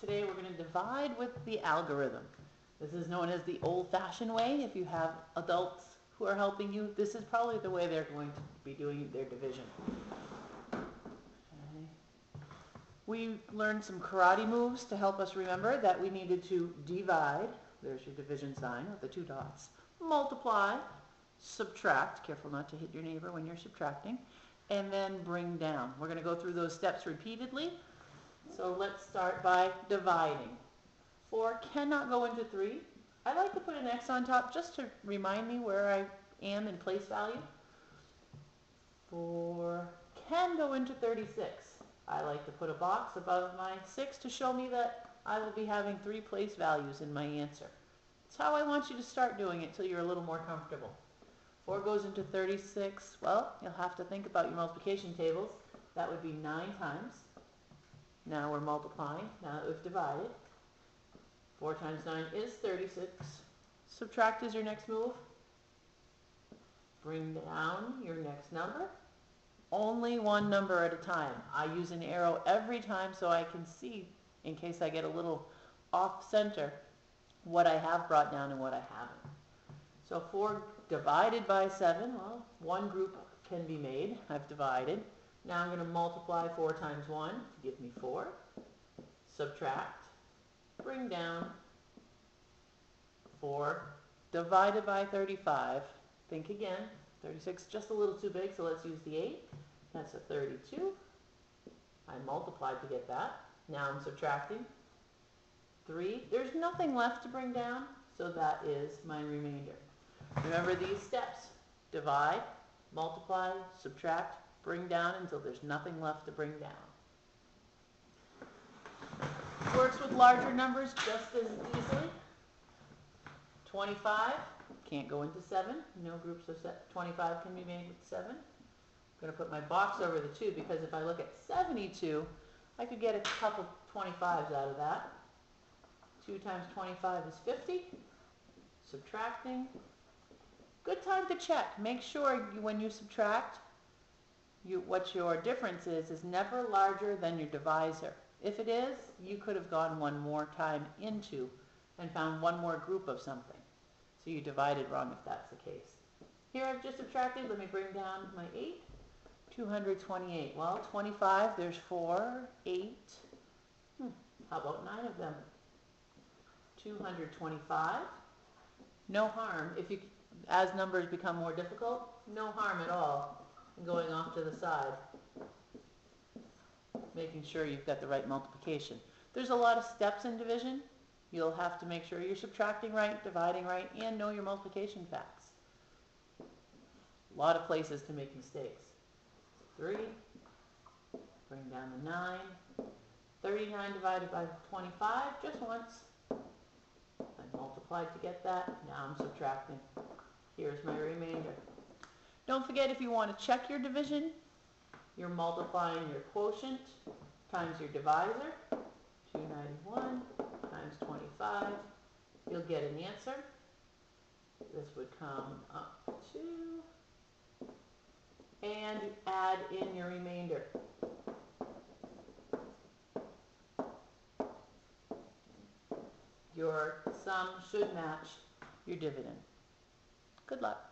Today we're going to divide with the algorithm. This is known as the old-fashioned way. If you have adults who are helping you, this is probably the way they're going to be doing their division. Okay. We learned some karate moves to help us remember that we needed to divide, there's your division sign with the two dots, multiply, subtract, careful not to hit your neighbor when you're subtracting, and then bring down. We're going to go through those steps repeatedly. So let's start by dividing. 4 cannot go into 3. I like to put an X on top just to remind me where I am in place value. 4 can go into 36. I like to put a box above my 6 to show me that I will be having 3 place values in my answer. That's how I want you to start doing it till you're a little more comfortable. 4 goes into 36. Well, you'll have to think about your multiplication tables. That would be 9 times. Now we're multiplying, now that we've divided. 4 times 9 is 36. Subtract is your next move. Bring down your next number. Only one number at a time. I use an arrow every time so I can see, in case I get a little off center, what I have brought down and what I haven't. So 4 divided by 7, well, one group can be made. I've divided. Now I'm going to multiply 4 times 1 to give me 4. Subtract. Bring down. 4 divided by 35. Think again. 36 is just a little too big, so let's use the 8. That's a 32. I multiplied to get that. Now I'm subtracting. 3. There's nothing left to bring down, so that is my remainder. Remember these steps. Divide, multiply, subtract, bring down until there's nothing left to bring down. Works with larger numbers just as easily. 25 can't go into 7. No groups of 25 can be made with 7. I'm going to put my box over the 2 because if I look at 72, I could get a couple 25s out of that. 2 times 25 is 50. Subtracting. Good time to check. Make sure when you subtract, what your difference is never larger than your divisor. If it is, you could have gone one more time into and found one more group of something. So you divided wrong if that's the case. Here I've just subtracted. Let me bring down my 8. 228. Well, 25, there's 4, 8. How about 9 of them? 225. No harm. If you, as numbers become more difficult, no harm at all in going off to the side, making sure you've got the right multiplication. There's a lot of steps in division. You'll have to make sure you're subtracting right, dividing right, and know your multiplication facts. A lot of places to make mistakes. 3, bring down the 9. 39 divided by 25, just once. I multiplied to get that. Now I'm subtracting. Here's my remainder. Don't forget, if you want to check your division, you're multiplying your quotient times your divisor. 291 times 25. You'll get an answer. This would come up to, and you add in your remainder. Your sum should match your dividend. Good luck.